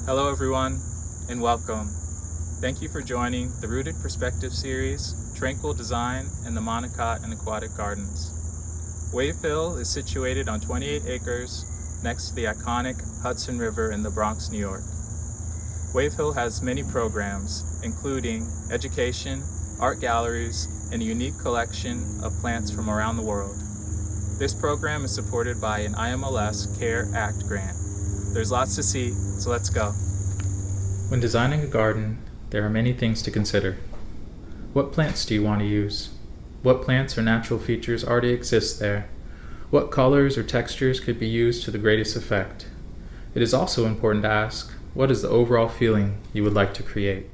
Hello everyone, and welcome. Thank you for joining the Rooted Perspective series, Tranquil Design in the Monocot and Aquatic Gardens. Wave Hill is situated on 28 acres next to the iconic Hudson River in the Bronx, New York. Wave Hill has many programs, including education, art galleries, and a unique collection of plants from around the world. This program is supported by an IMLS CARE Act grant. There's lots to see, so let's go. When designing a garden, there are many things to consider. What plants do you want to use? What plants or natural features already exist there? What colors or textures could be used to the greatest effect? It is also important to ask, what is the overall feeling you would like to create?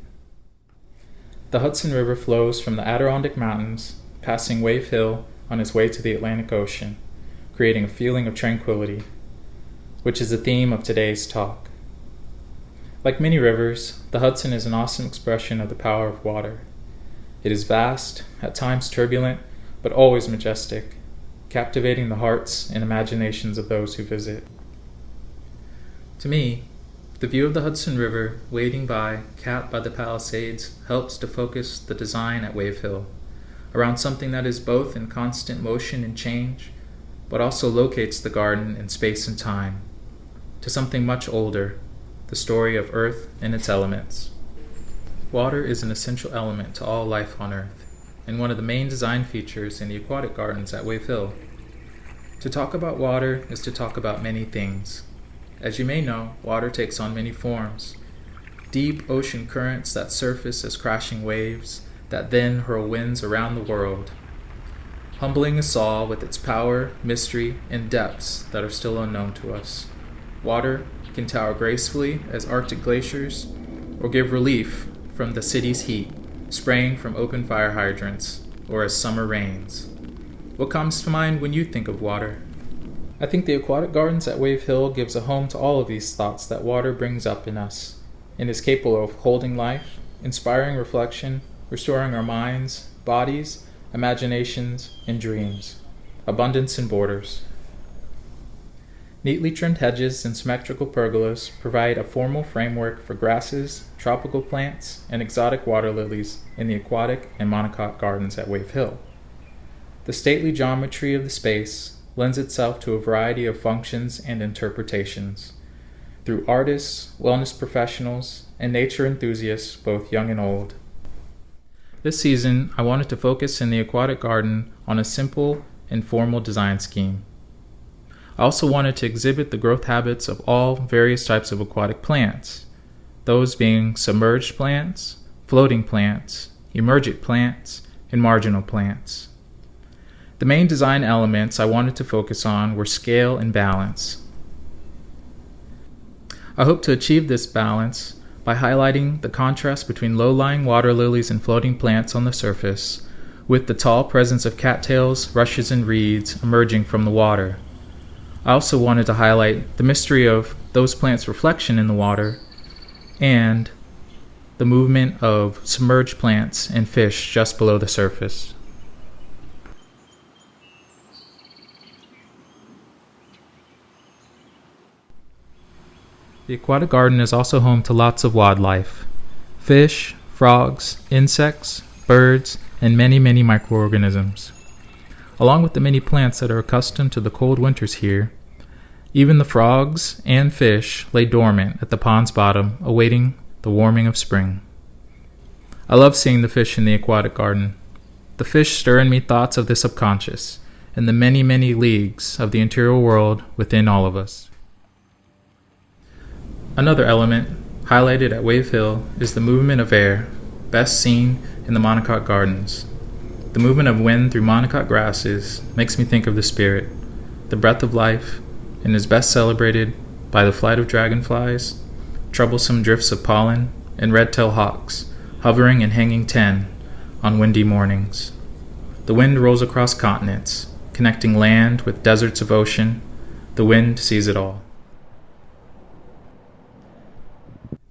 The Hudson River flows from the Adirondack Mountains, passing Wave Hill on its way to the Atlantic Ocean, creating a feeling of tranquility, which is the theme of today's talk. Like many rivers, the Hudson is an awesome expression of the power of water. It is vast, at times turbulent, but always majestic, captivating the hearts and imaginations of those who visit. To me, the view of the Hudson River wading by, capped by the Palisades, helps to focus the design at Wave Hill around something that is both in constant motion and change, but also locates the garden in space and time, to something much older, the story of Earth and its elements. Water is an essential element to all life on Earth, and one of the main design features in the aquatic gardens at Wave Hill. To talk about water is to talk about many things. As you may know, water takes on many forms. Deep ocean currents that surface as crashing waves, that then hurl winds around the world, humbling us all with its power, mystery, and depths that are still unknown to us. Water can tower gracefully as Arctic glaciers, or give relief from the city's heat, spraying from open fire hydrants, or as summer rains. What comes to mind when you think of water? I think the aquatic gardens at Wave Hill gives a home to all of these thoughts that water brings up in us, and is capable of holding life, inspiring reflection, restoring our minds, bodies, imaginations, and dreams. Abundance and borders. Neatly trimmed hedges and symmetrical pergolas provide a formal framework for grasses, tropical plants, and exotic water lilies in the Aquatic and Monocot Gardens at Wave Hill. The stately geometry of the space lends itself to a variety of functions and interpretations, through artists, wellness professionals, and nature enthusiasts, both young and old. This season, I wanted to focus in the aquatic garden on a simple and formal design scheme. I also wanted to exhibit the growth habits of all various types of aquatic plants, those being submerged plants, floating plants, emergent plants, and marginal plants. The main design elements I wanted to focus on were scale and balance. I hope to achieve this balance by highlighting the contrast between low-lying water lilies and floating plants on the surface, with the tall presence of cattails, rushes, and reeds emerging from the water. I also wanted to highlight the mystery of those plants' reflection in the water and the movement of submerged plants and fish just below the surface. The aquatic garden is also home to lots of wildlife: fish, frogs, insects, birds, and many, many microorganisms. Along with the many plants that are accustomed to the cold winters here, even the frogs and fish lay dormant at the pond's bottom, awaiting the warming of spring. I love seeing the fish in the aquatic garden. The fish stir in me thoughts of the subconscious and the many, many leagues of the interior world within all of us. Another element highlighted at Wave Hill is the movement of air, best seen in the Monocot Gardens. The movement of wind through monocot grasses makes me think of the spirit, the breath of life, and is best celebrated by the flight of dragonflies, troublesome drifts of pollen, and red-tailed hawks hovering and hanging 10 on windy mornings. The wind rolls across continents, connecting land with deserts of ocean. The wind sees it all.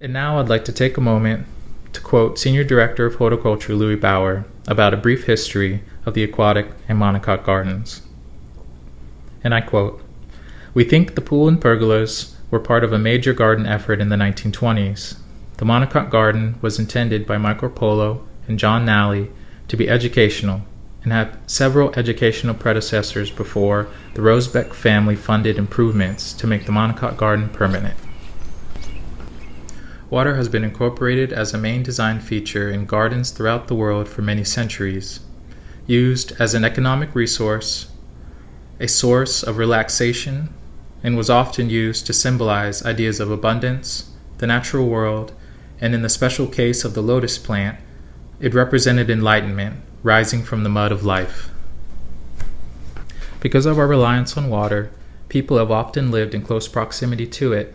And now I'd like to take a moment to quote Senior Director of Horticulture Louis Bauer about a brief history of the Aquatic and Monocot Gardens. And I quote, "We think the pool and pergolas were part of a major garden effort in the 1920s. The Monocot Garden was intended by Michael Polo and John Nally to be educational and had several educational predecessors before the Rosebeck family funded improvements to make the Monocot Garden permanent. Water has been incorporated as a main design feature in gardens throughout the world for many centuries, used as an economic resource, a source of relaxation, and was often used to symbolize ideas of abundance, the natural world, and in the special case of the lotus plant, it represented enlightenment rising from the mud of life. Because of our reliance on water, people have often lived in close proximity to it.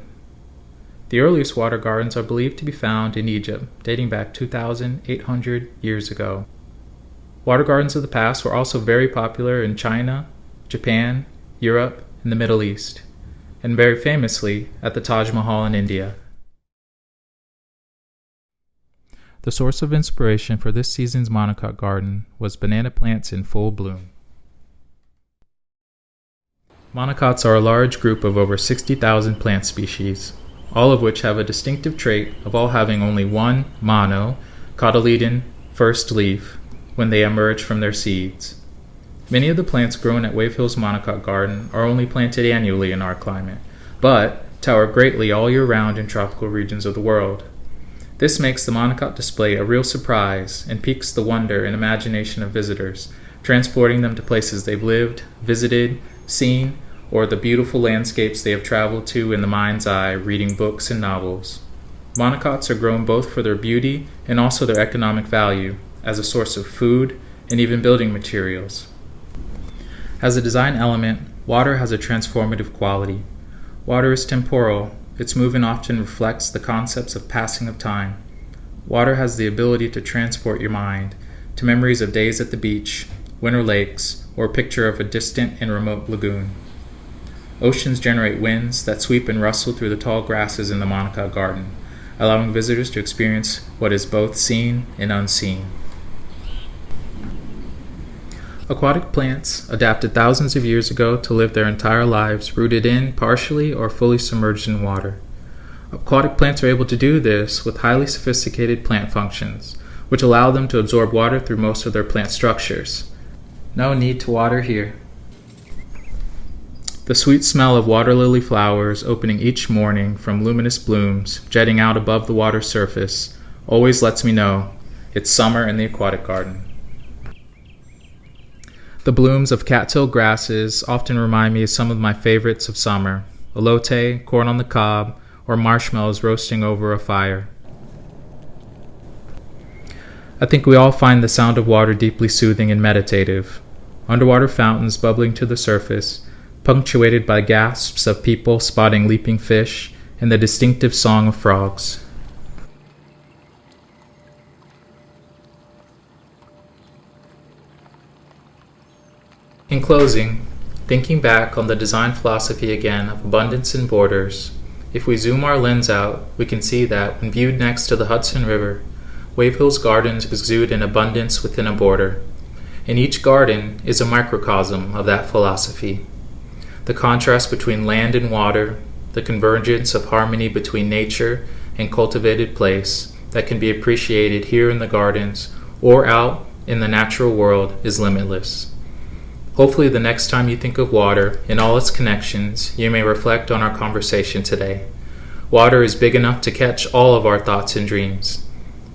The earliest water gardens are believed to be found in Egypt, dating back 2,800 years ago. Water gardens of the past were also very popular in China, Japan, Europe, and the Middle East, and very famously at the Taj Mahal in India. The source of inspiration for this season's monocot garden was banana plants in full bloom. Monocots are a large group of over 60,000 plant species, all of which have a distinctive trait of all having only one cotyledon first leaf when they emerge from their seeds. Many of the plants grown at Wave Hill's Monocot Garden are only planted annually in our climate, but tower greatly all year round in tropical regions of the world. This makes the monocot display a real surprise and piques the wonder and imagination of visitors, transporting them to places they've lived, visited, seen, or the beautiful landscapes they have traveled to in the mind's eye reading books and novels. Monocots are grown both for their beauty and also their economic value as a source of food and even building materials. As a design element, water has a transformative quality. Water is temporal. Its movement often reflects the concepts of passing of time. Water has the ability to transport your mind to memories of days at the beach, winter lakes, or a picture of a distant and remote lagoon. Oceans generate winds that sweep and rustle through the tall grasses in the Monocot Garden, allowing visitors to experience what is both seen and unseen. Aquatic plants adapted thousands of years ago to live their entire lives rooted in, partially, or fully submerged in water. Aquatic plants are able to do this with highly sophisticated plant functions, which allow them to absorb water through most of their plant structures. No need to water here. The sweet smell of water lily flowers opening each morning from luminous blooms jetting out above the water surface always lets me know it's summer in the aquatic garden. The blooms of cattail grasses often remind me of some of my favorites of summer: elote, corn on the cob, or marshmallows roasting over a fire. I think we all find the sound of water deeply soothing and meditative. Underwater fountains bubbling to the surface, punctuated by gasps of people spotting leaping fish and the distinctive song of frogs. In closing, thinking back on the design philosophy again of abundance and borders, if we zoom our lens out, we can see that when viewed next to the Hudson River, Wave Hill's gardens exude an abundance within a border, and each garden is a microcosm of that philosophy. The contrast between land and water, the convergence of harmony between nature and cultivated place that can be appreciated here in the gardens or out in the natural world is limitless. Hopefully the next time you think of water and all its connections, you may reflect on our conversation today. Water is big enough to catch all of our thoughts and dreams.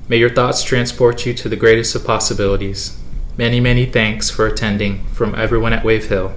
May your thoughts transport you to the greatest of possibilities. Many, many thanks for attending from everyone at Wave Hill.